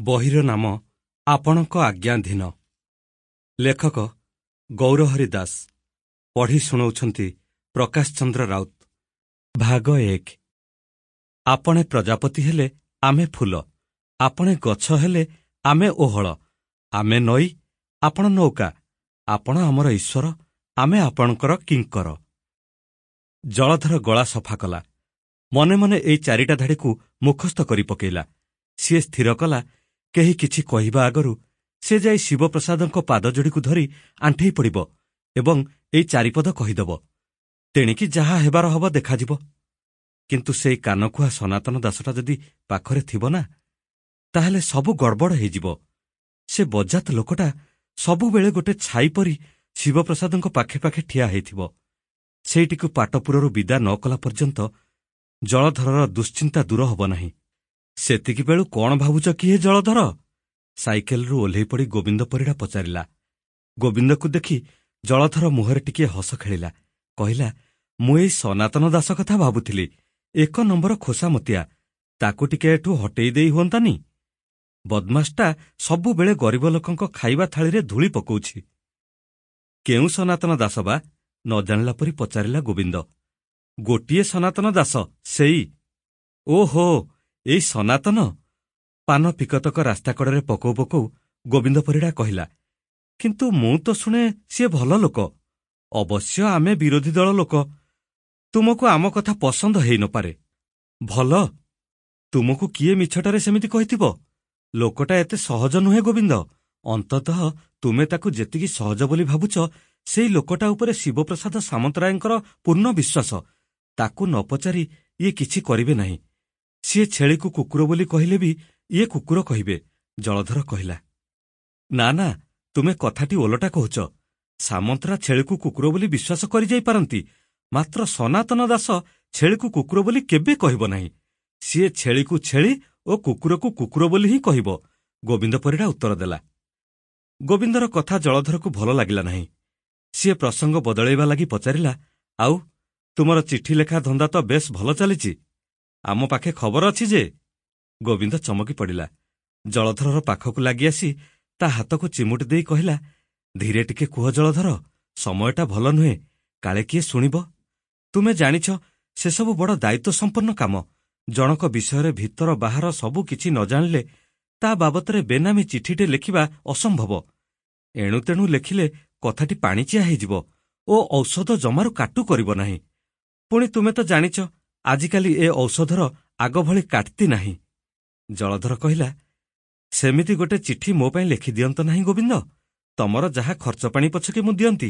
ବହିର ନାମ ଆପଣଙ୍କ ଆଜ୍ଞାଧୀନ। ଲେଖକ ଗୌରହରି ଦାସ। ପଢ଼ି ଶୁଣାଉଛନ୍ତି ପ୍ରକାଶ ଚନ୍ଦ୍ର ରାଉତ। ଭାଗ 1। ଆପଣେ ପ୍ରଜାପତି ହେଲେ ଆମେ ଫୁଲ, ଆପଣେ ଗଛ ହେଲେ ଆମେ ଓହଳ, ଆମେ ନଈ, ଆପଣ ନୌକା, ଆପଣ ଆମର ଈଶ୍ୱର, ଆମେ ଆପଣଙ୍କର କିଙ୍କର। ଜଳଧର ଗଳା ସଫା କଲା। ମନେ ମନେ ଏଇ ଚାରିଟା ଧାଡ଼ିକୁ ମୁଖସ୍ଥ କରି ପକେଇଲା। ସିଏ ସ୍ଥିର କଲା, କେହି କିଛି କହିବା ଆଗରୁ ସେ ଯାଇ ଶିବପ୍ରସାଦଙ୍କ ପାଦଯୋଡ଼ିକୁ ଧରି ଆଣ୍ଠେଇ ପଡ଼ିବ ଏବଂ ଏଇ ଚାରିପଦ କହିଦେବ, ତେଣିକି ଯାହା ହେବାର ହବ ଦେଖାଯିବ। କିନ୍ତୁ ସେଇ କାନକୁହା ସନାତନ ଦାସଟା ଯଦି ପାଖରେ ଥିବ ନା, ତାହେଲେ ସବୁ ଗଡ଼ବଡ଼ ହେଇଯିବ। ସେ ବଜାତ ଲୋକଟା ସବୁବେଳେ ଗୋଟେ ଛାଇ ପରି ଶିବପ୍ରସାଦଙ୍କ ପାଖେ ପାଖେ ଠିଆ ହେଇଥିବ। ସେଇଟିକୁ ପାଟପୁରରୁ ବିଦା ନ କଲା ପର୍ଯ୍ୟନ୍ତ ଜଳଧରର ଦୁଶ୍ଚିନ୍ତା ଦୂର ହବ ନାହିଁ। ସେତିକିବେଳୁ କ'ଣ ଭାବୁଛ କି ହେ ଜଳଧର? ସାଇକେଲରୁ ଓହ୍ଲେଇ ପଡ଼ି ଗୋବିନ୍ଦ ପରିଡ଼ା ପଚାରିଲା। ଗୋବିନ୍ଦକୁ ଦେଖି ଜଳଧର ମୁହଁରେ ଟିକିଏ ହସ ଖେଳିଲା। କହିଲା, ମୁଁ ଏଇ ସନାତନ ଦାସ କଥା ଭାବୁଥିଲି। 1 ନମ୍ବର ଖୋସାମତିଆ, ତାକୁ ଟିକେ ଏଠୁ ହଟେଇ ଦେଇ ହୁଅନ୍ତାନି? ବଦମାସଟା ସବୁବେଳେ ଗରିବ ଲୋକଙ୍କ ଖାଇବା ଥାଳିରେ ଧୂଳି ପକଉଛି। କେଉଁ ସନାତନ ଦାସ ବା? ନ ଜାଣିଲା ପରି ପଚାରିଲା ଗୋବିନ୍ଦ। ଗୋଟିଏ ସନାତନ ଦାସ, ସେଇ। ଓହୋ, ଏଇ ସନାତନ। ପାନ ପିକତକ ରାସ୍ତା କଡ଼ରେ ପକଉ ପକଉ ଗୋବିନ୍ଦ ପରିଡ଼ା କହିଲା, କିନ୍ତୁ ମୁଁ ତ ଶୁଣେ ସିଏ ଭଲ ଲୋକ। ଅବଶ୍ୟ ଆମେ ବିରୋଧୀ ଦଳ ଲୋକ। ତୁମକୁ ଆମ କଥା ପସନ୍ଦ ହେଇନପାରେ। ଭଲ? ତୁମକୁ କିଏ ମିଛଟାରେ ସେମିତି କହିଥିବ? ଲୋକଟା ଏତେ ସହଜ ନୁହେଁ ଗୋବିନ୍ଦ। ଅନ୍ତତଃ ତୁମେ ତାକୁ ଯେତିକି ସହଜ ବୋଲି ଭାବୁଛ, ସେଇ ଲୋକଟା ଉପରେ ଶିବପ୍ରସାଦ ସାମନ୍ତରାୟଙ୍କର ପୂର୍ଣ୍ଣ ବିଶ୍ୱାସ। ତାକୁ ନ ପଚାରି ଇଏ କିଛି କରିବେ ନାହିଁ। ସିଏ ଛେଳିକୁ କୁକୁର ବୋଲି କହିଲେ ବି ଇଏ କୁକୁର କହିବେ। ଜଳଧର କହିଲା, ନା ନା, ତୁମେ କଥାଟି ଓଲଟା କହୁଛ। ସାମନ୍ତରା ଛେଳିକୁ କୁକୁର ବୋଲି ବିଶ୍ୱାସ କରିଯାଇପାରନ୍ତି, ମାତ୍ର ସନାତନ ଦାସ ଛେଳିକୁ କୁକୁର ବୋଲି କେବେ କହିବ ନାହିଁ। ସିଏ ଛେଳିକୁ ଛେଳି ଓ କୁକୁରକୁ କୁକୁର ବୋଲି ହିଁ କହିବ। ଗୋବିନ୍ଦ ପରିଡ଼ା ଉତ୍ତର ଦେଲା। ଗୋବିନ୍ଦର କଥା ଜଳଧରକୁ ଭଲ ଲାଗିଲା ନାହିଁ। ସିଏ ପ୍ରସଙ୍ଗ ବଦଳାଇବା ଲାଗି ପଚାରିଲା, ଆଉ ତୁମର ଚିଠି ଲେଖା ଧନ୍ଦା ତ ବେଶ୍ ଭଲ ଚାଲିଛି। ଆମ ପାଖେ ଖବର ଅଛି ଯେ। ଗୋବିନ୍ଦ ଚମକି ପଡ଼ିଲା। ଜଳଧରର ପାଖକୁ ଲାଗି ଆସି ତା ହାତକୁ ଚିମୁଟି ଦେଇ କହିଲା, ଧୀରେ ଟିକେ କୁହ ଜଳଧର, ସମୟଟା ଭଲ ନୁହେଁ, କାଳେ କିଏ ଶୁଣିବ। ତୁମେ ଜାଣିଛ, ସେସବୁ ବଡ଼ ଦାୟିତ୍ୱ ସମ୍ପନ୍ନ କାମ। ଜଣକ ବିଷୟରେ ଭିତର ବାହାର ସବୁ କିଛି ନ ଜାଣିଲେ ତା ବାବଦରେ ବେନାମୀ ଚିଠିଟେ ଲେଖିବା ଅସମ୍ଭବ। ଏଣୁ ତେଣୁ ଲେଖିଲେ କଥାଟି ପାଣିଚିଆ ହେଇଯିବ ଓ ଔଷଧ ଜମାରୁ କାଟୁ କରିବ ନାହିଁ। ପୁଣି ତୁମେ ତ ଜାଣିଛ, ଆଜିକାଲି ଏ ଔଷଧର ଆଗ ଭଳି କାଟ୍ତି ନାହିଁ। ଜଳଧର କହିଲା, ସେମିତି ଗୋଟେ ଚିଠି ମୋ ପାଇଁ ଲେଖିଦିଅନ୍ତ ନାହିଁ ଗୋବିନ୍ଦ। ତମର ଯାହା ଖର୍ଚ୍ଚ ପାଣି ପଛକେ ମୁଁ ଦିଅନ୍ତି।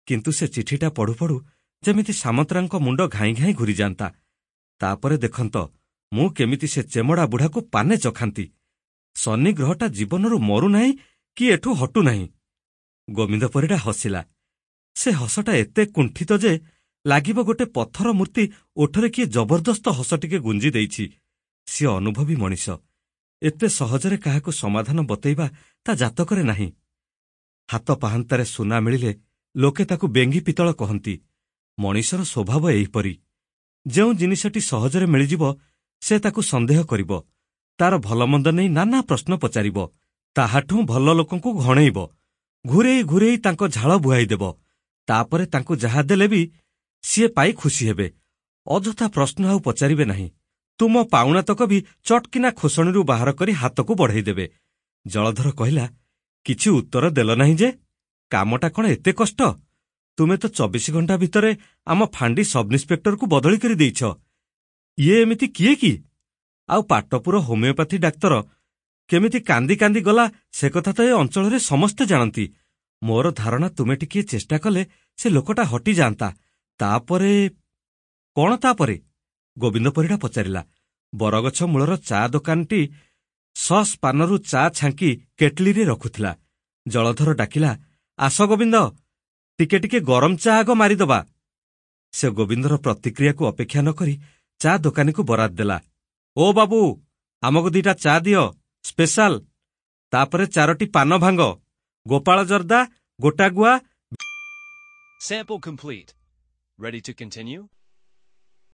କିନ୍ତୁ ସେ ଚିଠିଟା ପଢ଼ୁ ପଢ଼ୁ ଯେମିତି ସାମନ୍ତରାଙ୍କ ମୁଣ୍ଡ ଘାଇଁ ଘାଇଁ ଘୂରିଯାଆନ୍ତା। ତାପରେ ଦେଖନ୍ତ, ମୁଁ କେମିତି ସେ ଚେମଡ଼ା ବୁଢ଼ାକୁ ପାନେ ଚଖାନ୍ତି। ଶନି ଗ୍ରହଟା ଜୀବନରୁ ମରୁନାହିଁ କି ଏଠୁ ହଟୁନାହିଁ। ଗୋବିନ୍ଦ ପରିଡ଼ା ହସିଲା। ସେ ହସଟା ଏତେ କୁଣ୍ଠିତ ଯେ ଲାଗିବ ଗୋଟେ ପଥର ମୂର୍ତ୍ତି ଓଠରେ କିଏ ଜବରଦସ୍ତ ହସ ଟିକେ ଗୁଞ୍ଜି ଦେଇଛି। ସିଏ ଅନୁଭବୀ ମଣିଷ। ଏତେ ସହଜରେ କାହାକୁ ସମାଧାନ ବତେଇବା ତା ଜାତକରେ ନାହିଁ। ହାତ ପାହାନ୍ତାରେ ସୁନା ମିଳିଲେ ଲୋକେ ତାକୁ ବେଙ୍ଗି ପିତଳ କହନ୍ତି। ମଣିଷର ସ୍ୱଭାବ ଏହିପରି। ଯେଉଁ ଜିନିଷଟି ସହଜରେ ମିଳିଯିବ, ସେ ତାକୁ ସନ୍ଦେହ କରିବ। ତାର ଭଲମନ୍ଦ ନେଇ ନାନା ପ୍ରଶ୍ନ ପଚାରିବ। ତାହାଠୁ ଭଲ ଲୋକଙ୍କୁ ଘଣେଇବ। ଘୂରେଇ ଘୂରେଇ ତାଙ୍କ ଝାଳ ବୁହାଇଦେବ। ତାପରେ ତାଙ୍କୁ ଯାହା ଦେଲେ ବି ସିଏ ପାଇ ଖୁସି ହେବେ। ଅଯଥା ପ୍ରଶ୍ନ ଆଉ ପଚାରିବେ ନାହିଁ। ତୁମ ପାଉଣାତକ ବି ଚଟକିନା ଖୋସଣୀରୁ ବାହାର କରି ହାତକୁ ବଢ଼େଇଦେବେ। ଜଳଧର କହିଲା, କିଛି ଉତ୍ତର ଦେଲ ନାହିଁ ଯେ? କାମଟା କ'ଣ ଏତେ କଷ୍ଟ? ତୁମେ ତ 24 ଘଣ୍ଟା ଭିତରେ ଆମ ଫାଣ୍ଡି ସବ୍ଇନ୍ସପେକ୍ଟରକୁ ବଦଳି କରି ଦେଇଛ। ଇଏ ଏମିତି କିଏ କି? ଆଉ ପାଟପୁର ହୋମିଓପାଥି ଡାକ୍ତର କେମିତି କାନ୍ଦି କାନ୍ଦି ଗଲା, ସେ କଥା ତ ଏ ଅଞ୍ଚଳରେ ସମସ୍ତେ ଜାଣନ୍ତି। ମୋର ଧାରଣା ତୁମେ ଟିକିଏ ଚେଷ୍ଟା କଲେ ସେ ଲୋକଟା ହଟିଯାଆନ୍ତା। ତାପରେ କ'ଣ ତାପରେ? ଗୋବିନ୍ଦ ପରିଡ଼ା ପଚାରିଲା। ବରଗଛ ମୂଳର ଚା ଦୋକାନଟି ସସ୍ ପାନରୁ ଚା ଛାଙ୍କି କେଟଲିରେ ରଖୁଥିଲା। ଜଳଧର ଡାକିଲା, ଆସ ଗୋବିନ୍ଦ, ଟିକେ ଟିକେ ଗରମ ଚା ଆଗ ମାରିଦବା। ସେ ଗୋବିନ୍ଦର ପ୍ରତିକ୍ରିୟାକୁ ଅପେକ୍ଷା ନ କରି ଚା ଦୋକାନୀକୁ ବରାଦ ଦେଲା। ଓ ବାବୁ, ଆମକୁ 2ଟା ଚା ଦିଅ, ସ୍ପେଶାଲ। ତାପରେ 4ଟି ପାନ ଭାଙ୍ଗ, ଗୋପାଳ ଜର୍ଦା, ଗୋଟା ଗୁଆ। Sample complete. Ready to continue?